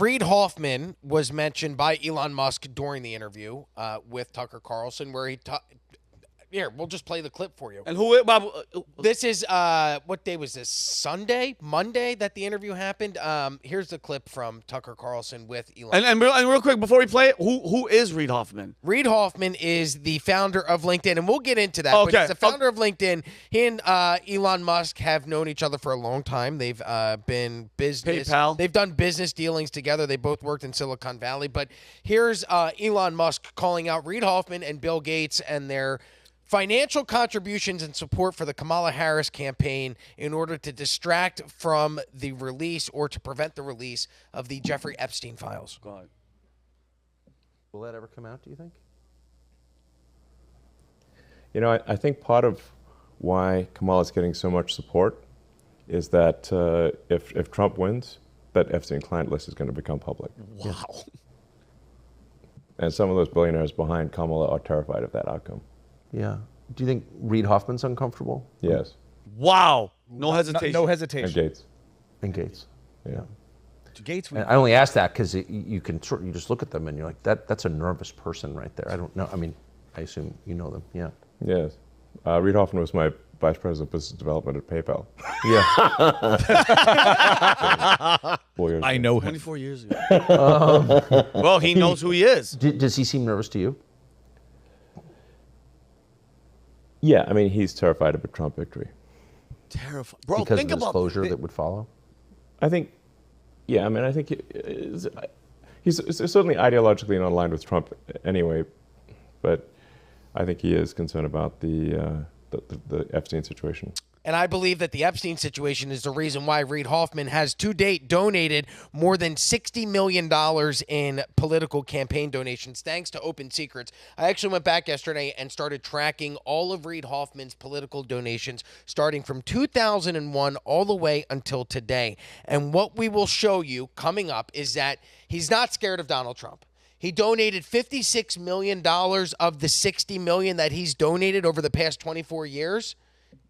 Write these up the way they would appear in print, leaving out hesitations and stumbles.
Reid Hoffman was mentioned by Elon Musk during the interview with Tucker Carlson, where he here, we'll just play the clip for you. And who? This is what day was this? Sunday, Monday that the interview happened. Here's the clip from Tucker Carlson with Elon. And real quick before we play it, who is Reid Hoffman? Reid Hoffman is the founder of LinkedIn, and we'll get into that. Okay. But he's the founder of LinkedIn. He and Elon Musk have known each other for a long time. They've been business. PayPal. They've done business dealings together. They both worked in Silicon Valley. But here's Elon Musk calling out Reid Hoffman and Bill Gates and their financial contributions and support for the Kamala Harris campaign in order to distract from the release or to prevent the release of the Jeffrey Epstein files. God. Will that ever come out, do you think? You know, I think part of why Kamala's getting so much support is that if Trump wins, that Epstein client list is going to become public. Wow. And some of those billionaires behind Kamala are terrified of that outcome. Yeah. Do you think Reid Hoffman's uncomfortable? Yes. Wow. No hesitation. No hesitation. And Gates. And Gates. Yeah. Gates. And I only ask that because you just look at them and you're like, that's a nervous person right there. I don't know. I mean, I assume you know them. Yeah. Yes. Reid Hoffman was my vice president of business development at PayPal. Yeah. 4 years I ago. know him. 24 years ago. Well, he knows who he is. Does he seem nervous to you? Yeah, I mean, he's terrified of a Trump victory. Terrifying. Bro, Because of think the about disclosure that would follow? I think, yeah, I mean, I think he's certainly ideologically not aligned with Trump anyway, but I think he is concerned about the Epstein situation. And I believe that the Epstein situation is the reason why Reid Hoffman has to date donated more than $60 million in political campaign donations, thanks to Open Secrets. I actually went back yesterday and started tracking all of Reid Hoffman's political donations, starting from 2001 all the way until today. And what we will show you coming up is that he's not scared of Donald Trump. He donated $56 million of the $60 million that he's donated over the past 24 years.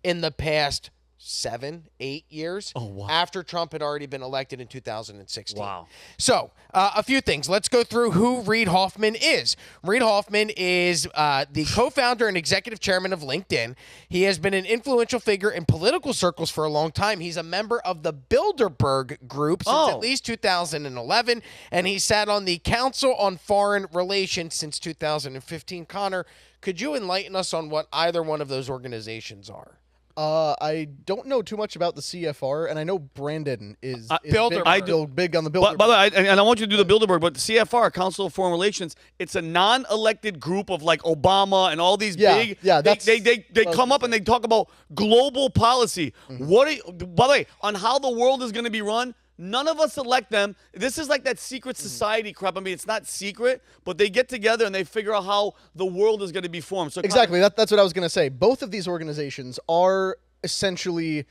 In the past 7-8 years, after Trump had already been elected in 2016. Wow. So, a few things. Let's go through who Reid Hoffman is. Reid Hoffman is the co-founder and executive chairman of LinkedIn. He has been an influential figure in political circles for a long time. He's a member of the Bilderberg Group since at least 2011, and he sat on the Council on Foreign Relations since 2015. Connor, could you enlighten us on what either one of those organizations are? I don't know too much about the CFR, and I know Brandon is Bilderberg. big on the Bilderberg. By the way, and I want you to do the Bilderberg, but the CFR, Council of Foreign Relations, it's a non-elected group of like Obama and all these big. Yeah, they come up and they talk about global policy. Mm-hmm. By the way, on how the world is going to be run. None of us elect them. This is like that secret society crap. I mean, it's not secret, but they get together and they figure out how the world is going to be formed. So exactly, that's what I was going to say. Both of these organizations are essentially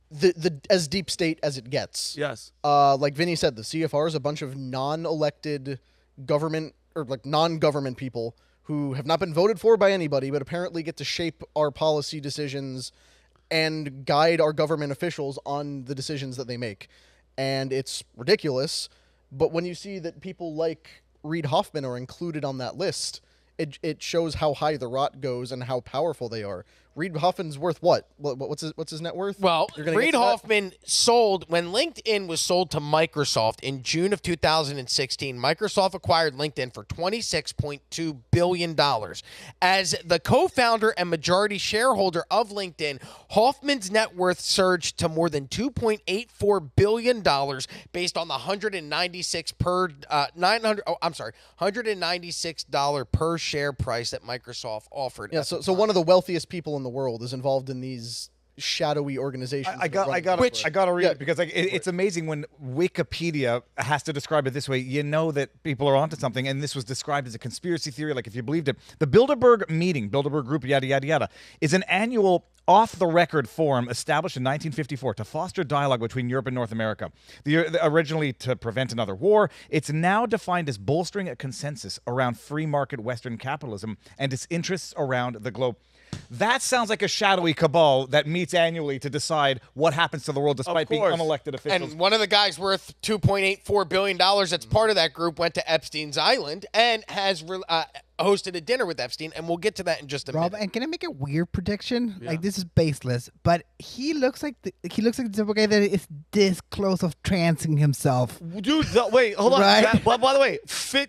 the as deep state as it gets. Yes. Like Vinny said, the CFR is a bunch of non-elected government or like non-government people who have not been voted for by anybody, but apparently get to shape our policy decisions and guide our government officials on the decisions that they make. And it's ridiculous, but when you see that people like Reid Hoffman are included on that list, it shows how high the rot goes and how powerful they are. Reid Hoffman's worth what? What's his net worth? Well, Reid Hoffman sold, when LinkedIn was sold to Microsoft in June of 2016, Microsoft acquired LinkedIn for $26.2 billion. As the co-founder and majority shareholder of LinkedIn, Hoffman's net worth surged to more than $2.84 billion based on the $196 per share price that Microsoft offered. Yeah, so one of the wealthiest people in the world is involved in these shadowy organizations. I got to read it because it's amazing when Wikipedia has to describe it this way. You know that people are onto something, and this was described as a conspiracy theory, like if you believed it. The Bilderberg meeting, Bilderberg Group, yada, yada, yada, is an annual off-the-record forum established in 1954 to foster dialogue between Europe and North America. Originally to prevent another war, it's now defined as bolstering a consensus around free market Western capitalism and its interests around the globe. That sounds like a shadowy cabal that meets annually to decide what happens to the world despite being course. unelected officials. And one of the guys worth $2.84 billion that's part of that group went to Epstein's Island and has hosted a dinner with Epstein, and we'll get to that in just a Rob, minute. and can I make a weird prediction? Like, this is baseless, but he looks like the type of guy that is this close of trancing himself. Dude, wait, hold on. Right? By the way,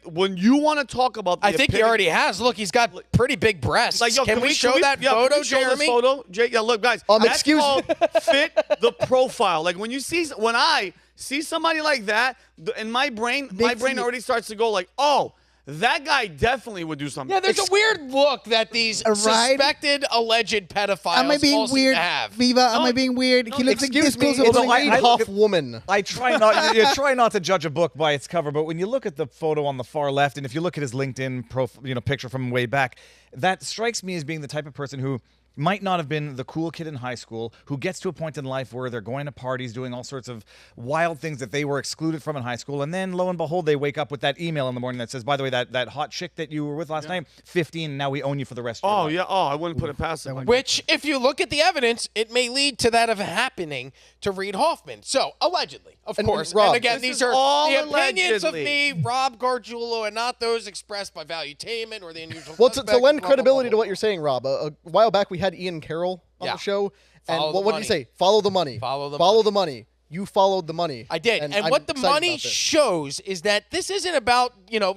when you want to talk about the I think he already has. Look, he's got pretty big breasts. Like, yo, can we show that yeah, photo, can we show this Jeremy? photo? Yeah, look, guys. That's excuse me. called fit the profile. Like when I see somebody like that, in my brain already starts to go like, oh, that guy definitely would do something. Yeah, there's a weird look that these suspected, alleged pedophiles Am I being all seem weird, to have. Viva? Am I being weird? He looks like this close of It's a Reed Hoffwoman. I try not. You try not to judge a book by its cover, but when you look at the photo on the far left, and if you look at his LinkedIn picture from way back, that strikes me as being the type of person who might not have been the cool kid in high school who gets to a point in life where they're going to parties, doing all sorts of wild things that they were excluded from in high school, and then lo and behold, they wake up with that email in the morning that says, by the way, that hot chick that you were with last night, 15, now we own you for the rest of your life. Yeah. Oh, I wouldn't put it past him. Which, if you look at the evidence, it may lead to that of happening to Reed Hoffman. So, allegedly, of course. Rob, and again, this these is are all the opinions of allegedly. me, Rob Gargiulo, and not those expressed by Valuetainment or the Unusual Well, to Suspects, lend blah, blah, credibility blah, to blah. what you're saying, Rob, a while back we had Ian Carroll on the show, and Follow the what did you money. say? Follow the money. Follow the money. You followed the money. I did. And I'm what the excited money about this. shows is that this isn't about,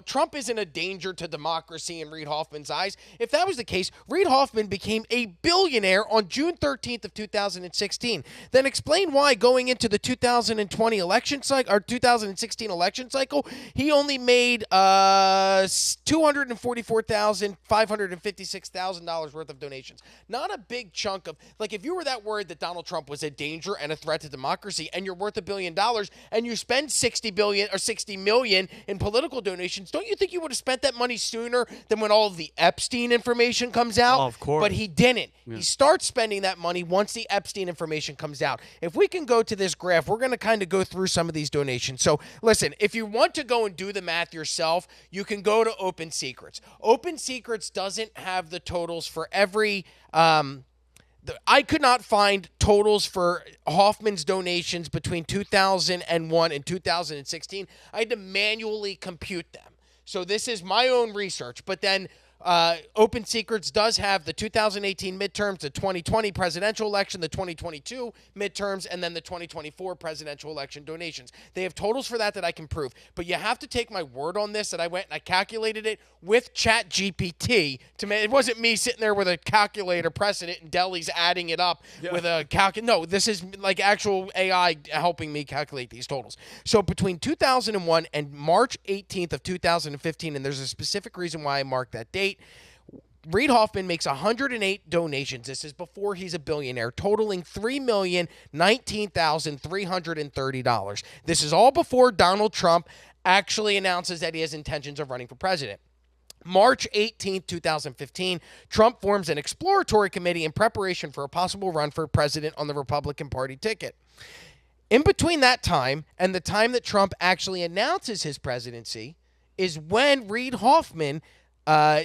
Trump isn't a danger to democracy in Reed Hoffman's eyes. If that was the case, Reed Hoffman became a billionaire on June 13th of 2016. Then explain why going into the 2020 election cycle or 2016 election cycle, he only made $244,556,000 worth of donations. Not a big chunk of, like, if you were that worried that Donald Trump was a danger and a threat to democracy and you're worth $1 billion and you spend $60 million in political donations, don't you think you would have spent that money sooner than when all of the Epstein information comes out? Oh, of course. But he didn't. He starts spending that money once the Epstein information comes out. If we can go to this graph, we're going to kind of go through some of these donations. So listen, if you want to go and do the math yourself, you can go to Open Secrets. Open Secrets doesn't have the totals for every I could not find totals for Hoffman's donations between 2001 and 2016. I had to manually compute them. So this is my own research. But then Open Secrets does have the 2018 midterms, the 2020 presidential election, the 2022 midterms, and then the 2024 presidential election donations. They have totals for that I can prove. But you have to take my word on this that I went and I calculated it with ChatGPT. It wasn't me sitting there with a calculator pressing it and Deli's adding it up with a No, this is like actual AI helping me calculate these totals. So between 2001 and March 18th of 2015, and there's a specific reason why I marked that date, Reed Hoffman makes 108 donations. This is before he's a billionaire, totaling $3,019,330. This is all before Donald Trump actually announces that he has intentions of running for president. March 18, 2015, Trump forms an exploratory committee in preparation for a possible run for president on the Republican Party ticket. In between that time and the time that Trump actually announces his presidency is when Reed Hoffman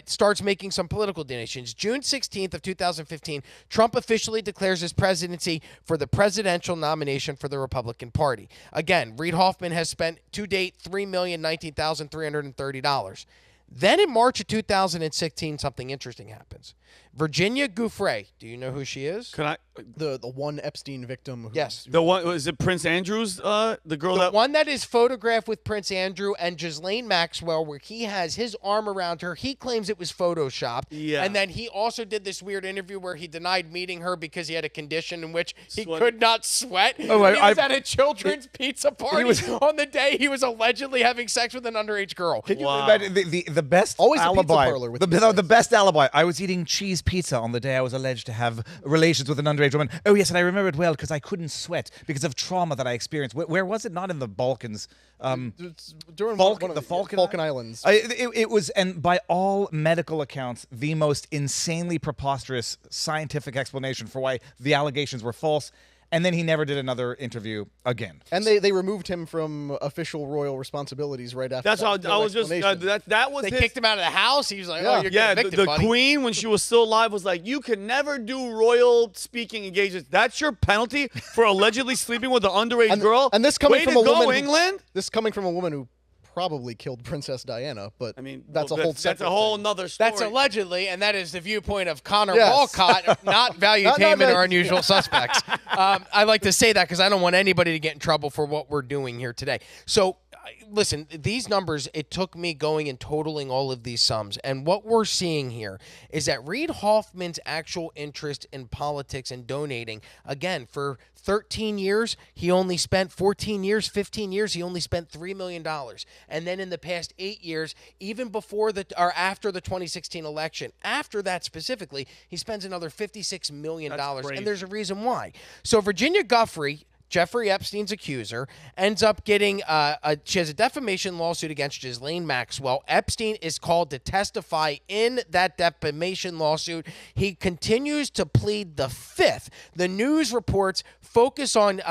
starts making some political donations. June 16th of 2015, Trump officially declares his presidency for the presidential nomination for the Republican Party. Again, Reed Hoffman has spent to date $3,019,330. Then in March of 2016, something interesting happens. Virginia Giuffre, do you know who she is? Can I? The one Epstein victim. Yes. The one, is it Prince Andrew's? The girl The that one that is photographed with Prince Andrew and Ghislaine Maxwell, where he has his arm around her. He claims it was photoshopped. Yeah. And then he also did this weird interview where he denied meeting her because he had a condition in which he Sweat. could not sweat. Oh, And he was at a children's pizza party on the day he was allegedly having sex with an underage girl. Can you Wow. imagine the best Always a pizza alibi? parlor with the, these no, guys. the best alibi. I was eating cheese pizza on the day I was alleged to have relations with an underage woman. Oh yes, and I remember it well because I couldn't sweat because of trauma that I experienced. Where was it? Not in the Balkans. It's during Falcon- one of the Falcon Islands. It was, and by all medical accounts, the most insanely preposterous scientific explanation for why the allegations were false. And then he never did another interview again. And they removed him from official royal responsibilities right after. That's how that. I No was just explanation. that was They his, kicked him out of the house. He was like, Yeah. "Oh, you're yeah, getting evicted, the buddy." queen, when she was still alive, was like, you can never do royal speaking engagements. That's your penalty for allegedly sleeping with an underage girl. And this coming Way from to a go, woman. who- England. This coming from a woman who probably killed Princess Diana, but I mean, that's well, a whole. that's separate a whole thing. nother story. That's allegedly, and that is the viewpoint of Connor Yes. Walcott, not valuetainment Not or unusual suspects. I like to say that because I don't want anybody to get in trouble for what we're doing here today. So, listen, these numbers, it took me going and totaling all of these sums, and what we're seeing here is that Reid Hoffman's actual interest in politics and donating, again, for 13 years, he only spent 14 years, 15 years, he only spent $3 million. And then in the past 8 years, even before or after the 2016 election, after that specifically, he spends another $56 million. That's crazy. And there's a reason why. So Virginia Giuffre, Jeffrey Epstein's accuser, ends up getting she has a defamation lawsuit against Ghislaine Maxwell. Epstein is called to testify in that defamation lawsuit. He continues to plead the fifth. The news reports focus on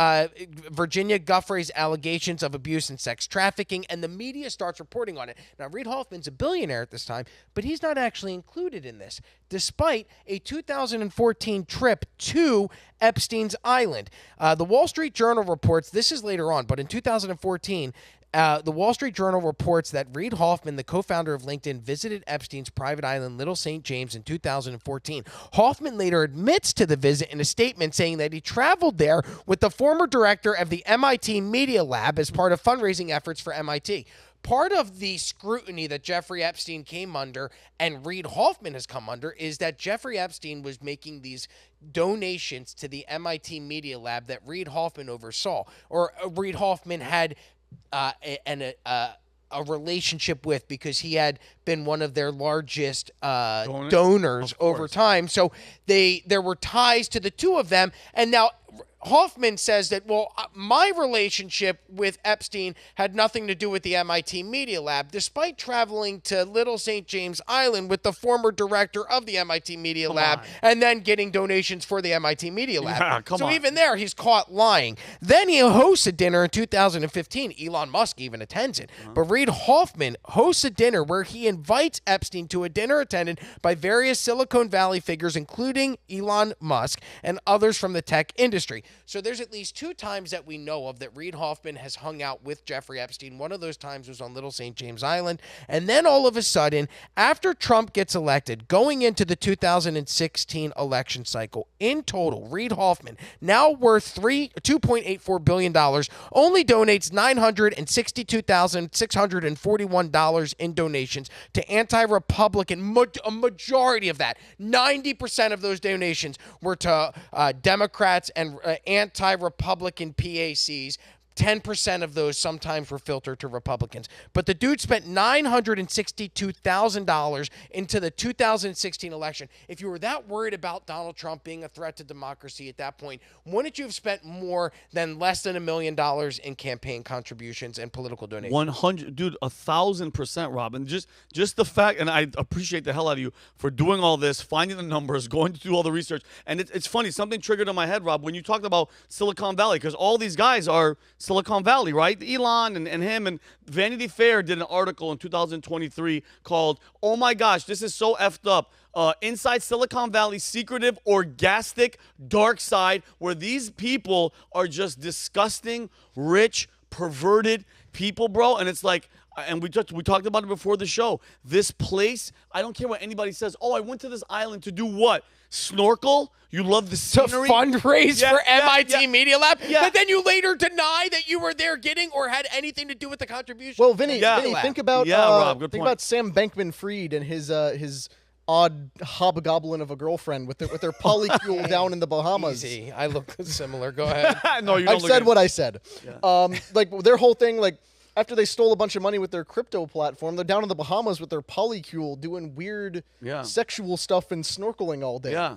Virginia Giuffre's allegations of abuse and sex trafficking, and the media starts reporting on it. Now, Reid Hoffman's a billionaire at this time, but he's not actually included in this, despite a 2014 trip to Epstein's Island. The Wall Street Journal reports, this is later on, but in 2014, the Wall Street Journal reports that Reid Hoffman, the co-founder of LinkedIn, visited Epstein's private island, Little St. James, in 2014. Hoffman later admits to the visit in a statement saying that he traveled there with the former director of the MIT Media Lab as part of fundraising efforts for MIT. Part of the scrutiny that Jeffrey Epstein came under and Reid Hoffman has come under is that Jeffrey Epstein was making these donations to the MIT Media Lab that Reid Hoffman oversaw, or Reid Hoffman had a relationship with, because he had been one of their largest donors over time. So there were ties to the two of them, and now Hoffman says that, well, my relationship with Epstein had nothing to do with the MIT Media Lab, despite traveling to Little St. James Island with the former director of the MIT Media Lab and then getting donations for the MIT Media Lab. Yeah, come so on. even there, he's caught lying. Then he hosts a dinner in 2015. Elon Musk even attends it. But Reid Hoffman hosts a dinner where he invites Epstein to a dinner attended by various Silicon Valley figures, including Elon Musk and others from the tech industry. So there's at least 2 times that we know of that Reid Hoffman has hung out with Jeffrey Epstein. One of those times was on Little St. James Island. And then all of a sudden, after Trump gets elected, going into the 2016 election cycle, in total, Reid Hoffman, now worth $2.84 billion, only donates $962,641 in donations to anti-Republican, a majority of that, 90% of those donations were to Democrats and anti-Republican PACs. 10% of those sometimes were filtered to Republicans. But the dude spent $962,000 into the 2016 election. If you were that worried about Donald Trump being a threat to democracy at that point, wouldn't you have spent more than less than $1 million in campaign contributions and political donations? 100, dude, 1,000%, Robin. Just the fact, and I appreciate the hell out of you for doing all this, finding the numbers, going to do all the research. And it's funny, something triggered in my head, Rob, when you talked about Silicon Valley, because all these guys are Silicon Valley, right? Elon and him, and Vanity Fair did an article in 2023 called, "Oh my gosh, this is so effed up. Inside Silicon Valley's secretive, orgastic, dark side, where these people are just disgusting, rich, perverted people, bro." And it's like, and we talked about it before the show. This place, I don't care what anybody says. Oh, I went to this island to do what? Snorkel? You love the To scenery? fundraise Yeah, for yeah, MIT yeah. Media Lab, Yeah. but then you later deny that you were there getting or had anything to do with the contribution. Well, Vinny, Yeah. think about Rob, good think point. about Sam Bankman-Fried and his odd hobgoblin of a girlfriend with their polycule down in the Bahamas. Easy. I look similar. Go ahead. No, you don't I've look said at- what I said. Like their whole thing, like after they stole a bunch of money with their crypto platform, they're down in the Bahamas with their polycule doing weird sexual stuff and snorkeling all day. Yeah.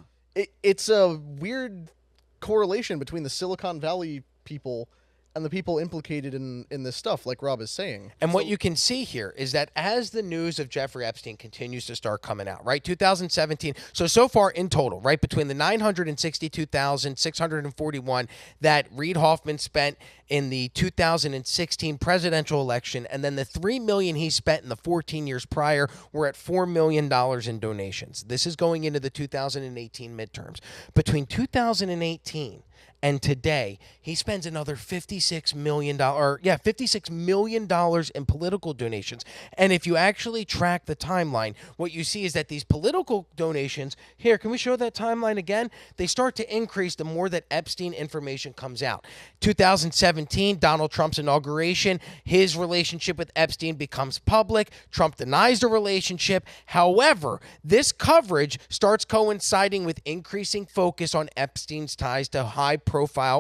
It's a weird correlation between the Silicon Valley people and the people implicated in this stuff, like Rob is saying. And what you can see here is that as the news of Jeffrey Epstein continues to start coming out, right? 2017. So far in total, right, between the 962,641 that Reid Hoffman spent in the 2016 presidential election, and then the $3 million he spent in the 14 years prior, we're at $4 million in donations. This is going into the 2018 midterms. Between 2018 and today, he spends another $56 million in political donations. And if you actually track the timeline, what you see is that these political donations, here, can we show that timeline again? They start to increase the more that Epstein information comes out. 2017, Donald Trump's inauguration, his relationship with Epstein becomes public. Trump denies the relationship. However, this coverage starts coinciding with increasing focus on Epstein's ties to high-profile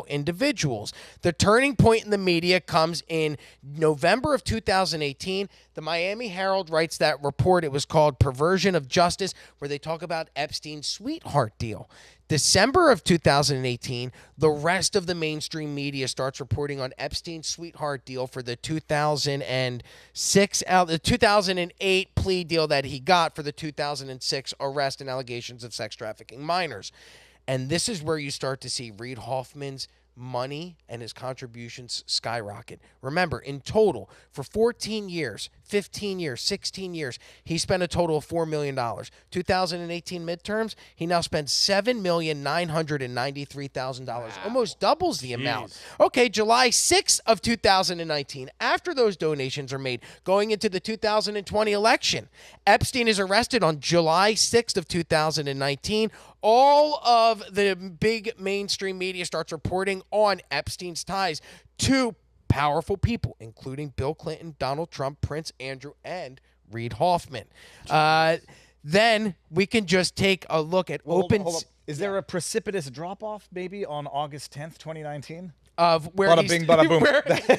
individuals. The turning point in the media comes in November of 2018. The Miami Herald writes that report. It was called Perversion of Justice, where they talk about Epstein's sweetheart deal. December of 2018, the rest of the mainstream media starts reporting on Epstein's sweetheart deal for the 2008 plea deal that he got for the 2006 arrest and allegations of sex trafficking minors. And this is where you start to see Reid Hoffman's money and his contributions skyrocket. Remember, in total, for 14 years, 15 years, 16 years, he spent a total of $4 million. 2018 midterms, he now spends $7,993,000, almost doubles the amount. Okay, July 6th of 2019, after those donations are made, going into the 2020 election, Epstein is arrested on July 6th of 2019. All of the big mainstream media starts reporting on Epstein's ties to powerful people, including Bill Clinton, Donald Trump, Prince Andrew, and Reid Hoffman. Then we can just take a look at Hold up. Is there a precipitous drop-off maybe on August 10th, 2019? Of where Bada he's bing, bada boom.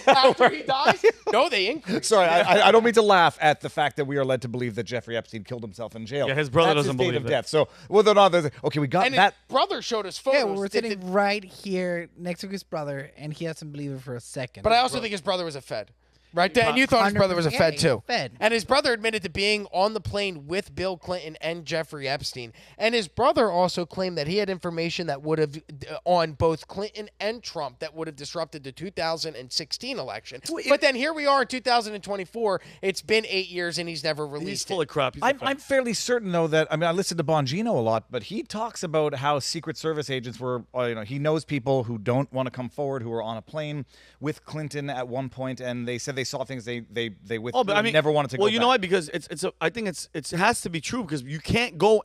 after he dies? No, they increase. Sorry, I don't mean to laugh at the fact that we are led to believe that Jeffrey Epstein killed himself in jail. Yeah, his brother That's doesn't his date believe of it. death. So whether or not there's okay, we got And that. his brother showed us photos. Yeah, we're sitting right here next to his brother, and he doesn't believe it for a second. But I also think his brother was a Fed. Right, Dan? You thought his brother was a 100%, Fed, yeah, too. Fed. And his brother admitted to being on the plane with Bill Clinton and Jeffrey Epstein. And his brother also claimed that he had information that would have, on both Clinton and Trump, that would have disrupted the 2016 election. But then here we are in 2024. It's been 8 years, and he's never released He's it. full of crap. I'm fairly certain though that I listen to Bongino a lot, but he talks about how Secret Service agents were. He knows people who don't want to come forward, who were on a plane with Clinton at one point, and they said they saw things they never wanted to go. Well, you know back. what? Because I think it has to be true because you can't go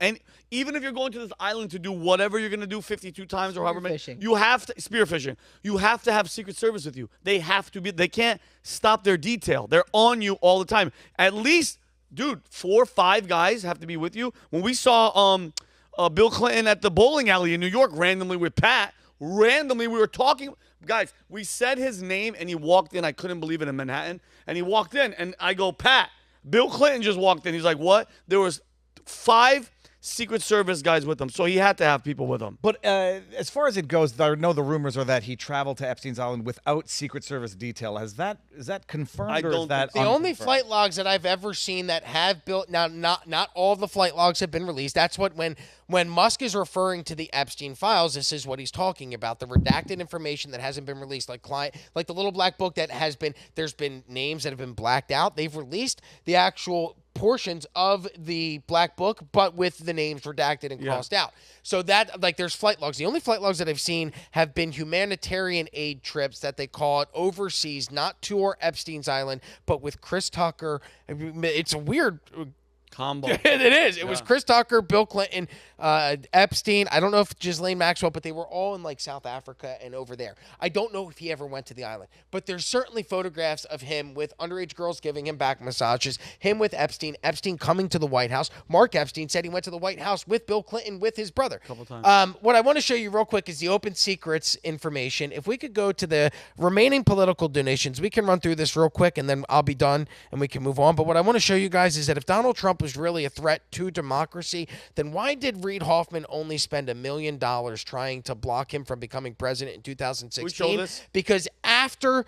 even if you're going to this island to do whatever you're going to do 52 times or however many. Spearfishing. You have to spearfishing. You have to have Secret Service with you. They have to be. They can't stop their detail. They're on you all the time. At least, dude, 4 or 5 guys have to be with you. When we saw Bill Clinton at the bowling alley in New York randomly with Pat, we were talking. Guys, we said his name, and he walked in. I couldn't believe it in Manhattan. And he walked in, and I go, Pat, Bill Clinton just walked in. He's like, what? There was 5 Secret Service guys with him, so he had to have people with him. But as far as it goes, I know the rumors are that he traveled to Epstein's Island without Secret Service detail. Is that confirmed? I or don't is that think The only unconfirmed? flight logs that I've ever seen that have built now, not all the flight logs have been released. That's what when Musk is referring to the Epstein files, this is what he's talking about: the redacted information that hasn't been released, like the little black book that has been. There's been names that have been blacked out. They've released the actual portions of the black book, but with the names redacted and crossed out. So that, like, there's flight logs. The only flight logs that I've seen have been humanitarian aid trips that they call it overseas, not to or Epstein's Island, but with Chris Tucker. It's a weird Combo. it is. It was Chris Tucker, Bill Clinton, Epstein. I don't know if Ghislaine Maxwell, but they were all in like South Africa and over there. I don't know if he ever went to the island, but there's certainly photographs of him with underage girls giving him back massages, him with Epstein coming to the White House. Mark Epstein said he went to the White House with Bill Clinton with his brother. A couple times. What I want to show you real quick is the open secrets information. If we could go to the remaining political donations, we can run through this real quick and then I'll be done and we can move on. But what I want to show you guys is that if Donald Trump Trump was really a threat to democracy, then why did Reid Hoffman only spend $1 million trying to block him from becoming president in 2016? this? Because after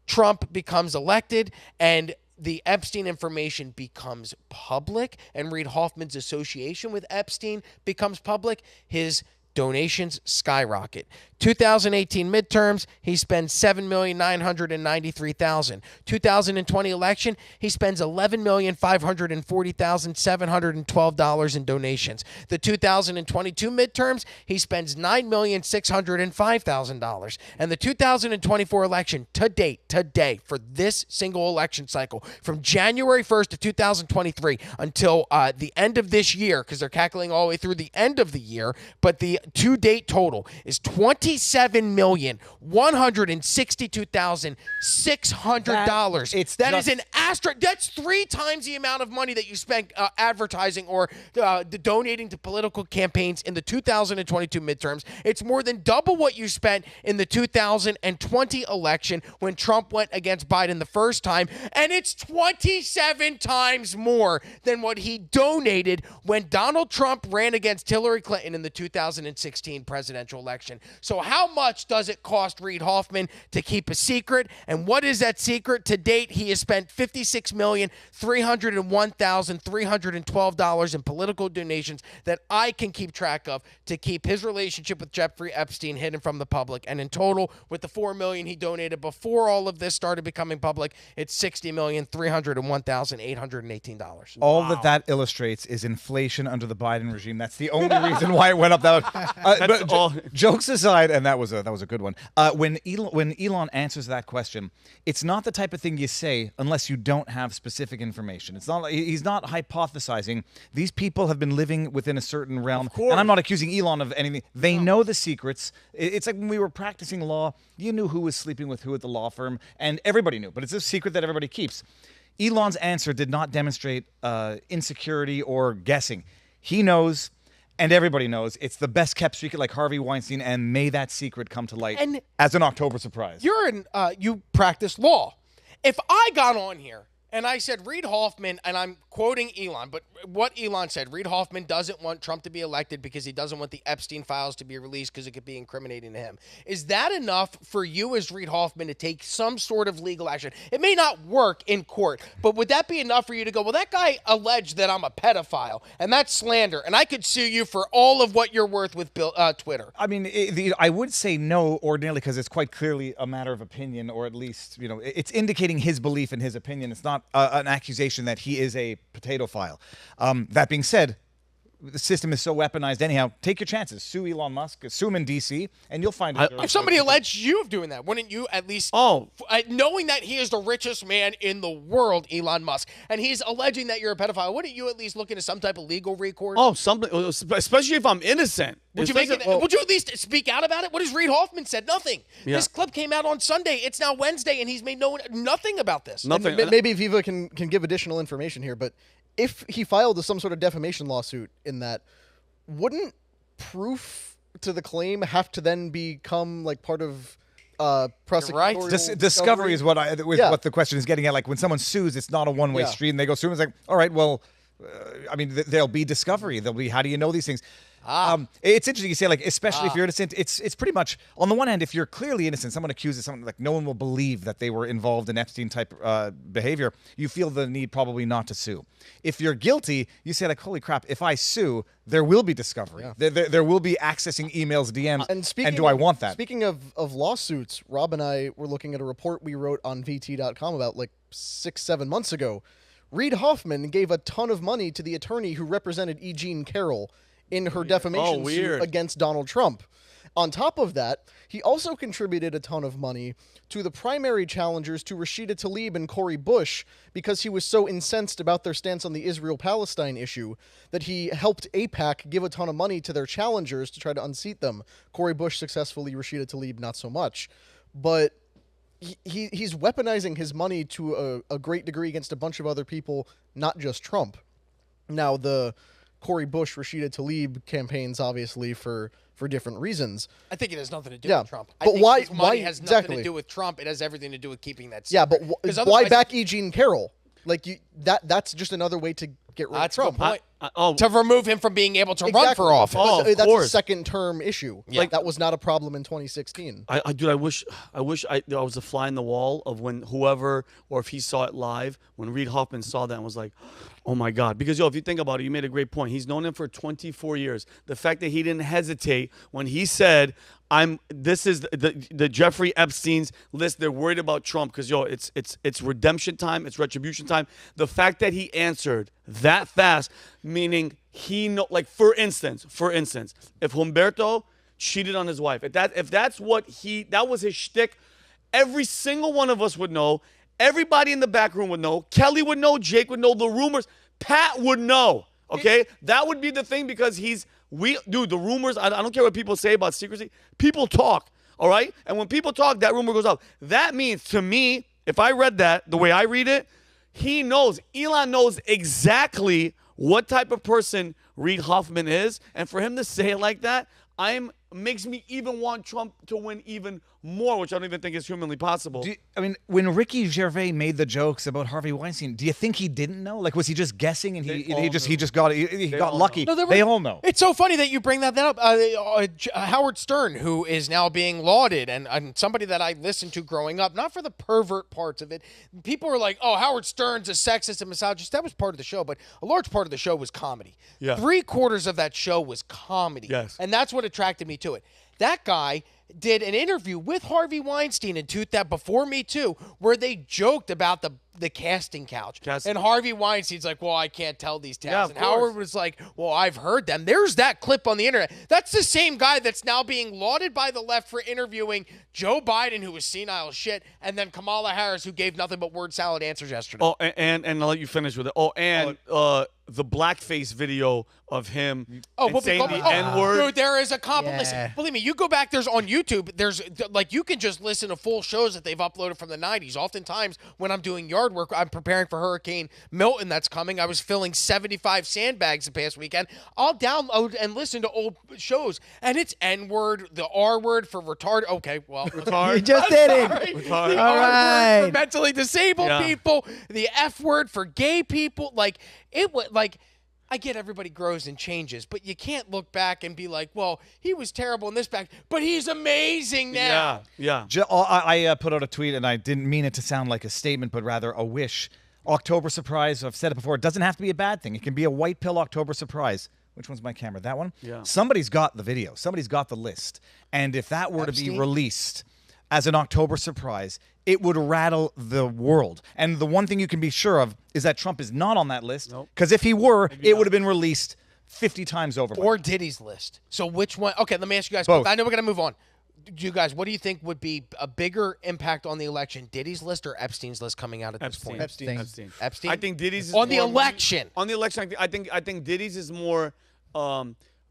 Trump becomes elected and the Epstein information becomes public and Reid Hoffman's association with Epstein becomes public, his donations skyrocket. 2018 midterms, he spends $7,993,000. 2020 election, he spends $11,540,712 in donations. The 2022 midterms, he spends $9,605,000. And the 2024 election, to date, today, for this single election cycle, from January 1st to 2023 until the end of this year, because they're calculating all the way through the end of the year, but the to-date total is $27,162,600. That is an asterisk. That's 3 times the amount of money that you spent advertising or donating to political campaigns in the 2022 midterms. It's more than double what you spent in the 2020 election when Trump went against Biden the first time, and it's 27 times more than what he donated when Donald Trump ran against Hillary Clinton in the 2016 presidential election. So how much does it cost Reid Hoffman to keep a secret? And what is that secret? To date, he has spent $56,301,312 in political donations that I can keep track of to keep his relationship with Jeffrey Epstein hidden from the public. And in total, with the $4 million he donated before all of this started becoming public, it's $60,301,818. All that illustrates is inflation under the Biden regime. That's the only reason why it went up. Jokes aside, and that was a good one. When Elon answers that question, it's not the type of thing you say unless you don't have specific information. It's not. He's not hypothesizing. These people have been living within a certain realm, and I'm not accusing Elon of anything. They know the secrets. It's like when we were practicing law. You knew who was sleeping with who at the law firm, and everybody knew. But it's a secret that everybody keeps. Elon's answer did not demonstrate insecurity or guessing. He knows. And everybody knows it's the best kept secret, like Harvey Weinstein, and may that secret come to light as an October surprise. You practice law. If I got on here and I said Reid Hoffman, and I'm quoting Elon, but what Elon said, Reid Hoffman doesn't want Trump to be elected because he doesn't want the Epstein files to be released because it could be incriminating to him. Is that enough for you as Reid Hoffman to take some sort of legal action? It may not work in court, but would that be enough for you to go, well, that guy alleged that I'm a pedophile, and that's slander, and I could sue you for all of what you're worth with Twitter? I mean, I would say no ordinarily because it's quite clearly a matter of opinion, or at least, it's indicating his belief in his opinion. It's not an accusation that he is a potato-phile. That being said, the system is so weaponized anyhow. Take your chances. Sue Elon Musk. Sue him in D.C., and you'll find it. If somebody alleged you of doing that, wouldn't you at least... knowing that he is the richest man in the world, Elon Musk, and he's alleging that you're a pedophile, wouldn't you at least look into some type of legal recourse? Something, especially if I'm innocent. Would you at least speak out about it? What has Reid Hoffman said? Nothing. Yeah. This clip came out on Sunday. It's now Wednesday, and he's made nothing about this. Nothing. Maybe Viva can give additional information here, but if he filed some sort of defamation lawsuit in that, wouldn't proof to the claim have to then become like part of prosecutorial discovery is what the question is getting at. Like when someone sues, it's not a one-way street, and they go sue. It's like, all right, well, there'll be discovery. There'll be, how do you know these things? It's interesting you say, like, especially if you're innocent. It's pretty much, on the one hand, if you're clearly innocent, someone accuses someone, like, no one will believe that they were involved in Epstein type behavior. You feel the need probably not to sue. If you're guilty, you say, like, holy crap, if I sue, there will be discovery. Yeah. There will be accessing emails, DMs, and do I want that? Speaking of lawsuits, Rob and I were looking at a report we wrote on VT.com about like 6-7 months ago. Reid Hoffman gave a ton of money to the attorney who represented E. Jean Carroll in her defamation suit against Donald Trump. On top of that, he also contributed a ton of money to the primary challengers to Rashida Tlaib and Cori Bush because he was so incensed about their stance on the Israel-Palestine issue that he helped AIPAC give a ton of money to their challengers to try to unseat them. Cori Bush successfully, Rashida Tlaib not so much. But he's weaponizing his money to a great degree against a bunch of other people, not just Trump. Now, the Cori Bush, Rashida Tlaib campaigns, obviously, for different reasons. I think it has nothing to do with Trump. But why has nothing to do with Trump. It has everything to do with keeping that secret. Yeah, but why back E. Jean Carroll? Like that's just another way to get rid That's of a good Trump. point. To remove him from being able to run Exactly. for office. Oh, of That's course. a second term issue. Yeah. That was not a problem in 2016. Dude, I wish there was a fly in the wall of when whoever, or if he saw it live, when Reid Hoffman saw that and was like, oh my God. Because, if you think about it, you made a great point. He's known him for 24 years. The fact that he didn't hesitate when he said, this is the Jeffrey Epstein's list. They're worried about Trump because, it's redemption time. It's retribution time. The fact that he answered that fast, meaning like, for instance, if Humberto cheated on his wife, if that's what that was his shtick, every single one of us would know. Everybody in the back room would know. Kelly would know. Jake would know. The rumors. Pat would know. Okay? That would be the thing because dude, the rumors, I don't care what people say about secrecy. People talk. All right? And when people talk, that rumor goes out. That means, to me, if I read that the way I read it, he knows. Elon knows exactly what type of person Reid Hoffman is. And for him to say it like that, makes me even want Trump to win even more, which I don't even think is humanly possible. When Ricky Gervais made the jokes about Harvey Weinstein, do you think he didn't know? Like, was he just guessing and he just got lucky? No, they all know. It's so funny that you bring that up. Howard Stern, who is now being lauded, and somebody that I listened to growing up, not for the pervert parts of it. People were like, "Oh, Howard Stern's a sexist and misogynist." That was part of the show, but a large part of the show was comedy. Yeah. 3/4 of that show was comedy. Yes. And that's what attracted me to it. That guy did an interview with Harvey Weinstein that before Me Too, where they joked about the casting couch. And Harvey Weinstein's like, well, I can't tell these tales. Yeah, of and Howard was like, well, I've heard them. There's that clip on the internet. That's the same guy that's now being lauded by the left for interviewing Joe Biden, who was senile as shit, and then Kamala Harris, who gave nothing but word salad answers yesterday. Oh, and I'll let you finish with it. Oh, and the blackface video of him saying the N-word. Dude, there is a compliment. Yeah. Listen, believe me, you go back, there's on YouTube, there's like, you can just listen to full shows that they've uploaded from the 90s. Oftentimes, when I'm doing yard work, I'm preparing for Hurricane Milton that's coming. I was filling 75 sandbags the past weekend. I'll download and listen to old shows, and it's N-word, the R-word for retarded. Okay, well, retarded. You just did it. Retarded. The All R-word right. for mentally disabled people, the F-word for gay people. Like, it was like, I get everybody grows and changes, but you can't look back and be like, well, he was terrible in this back, but he's amazing now. Yeah. I put out a tweet, and I didn't mean it to sound like a statement, but rather a wish. October surprise, I've said it before, it doesn't have to be a bad thing. It can be a white pill October surprise. Which one's my camera? That one? Yeah. Somebody's got the video. Somebody's got the list. And if that were to be released as an October surprise, it would rattle the world. And the one thing you can be sure of is that Trump is not on that list. Because if he were, it would have been released 50 times over. Or Diddy's list. So which one? Okay, let me ask you guys. Both. I know we're going to move on. You guys, what do you think would be a bigger impact on the election, Diddy's list or Epstein's list coming out at this point? Epstein. Epstein? I think Diddy's is on the more election. On the election, I think Diddy's is more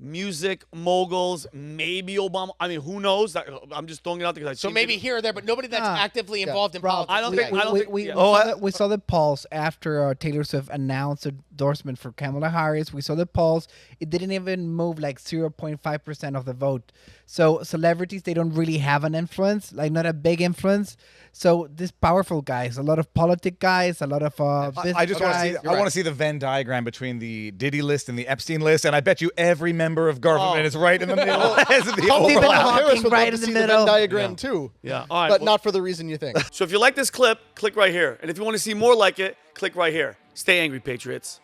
music moguls, maybe Obama. I mean, who knows? I'm just throwing it out there. So maybe here or there, but nobody that's actively involved in politics. I don't think. We saw the polls after Taylor Swift announced endorsement for Kamala Harris. We saw the polls. It didn't even move like 0.5% of the vote. So celebrities, they don't really have an influence, like not a big influence. So these powerful guys, a lot of politic guys, a lot of business I just want to guys. see. I want to see the Venn diagram between the Diddy list and the Epstein list, and I bet you every member of government is right in the middle. As the Stephen overlap. Hawking Harris would right love in to the see middle. Venn diagram too. Yeah. All right. But not for the reason you think. So if you like this clip, click right here. And if you want to see more like it, click right here. Stay angry, Patriots.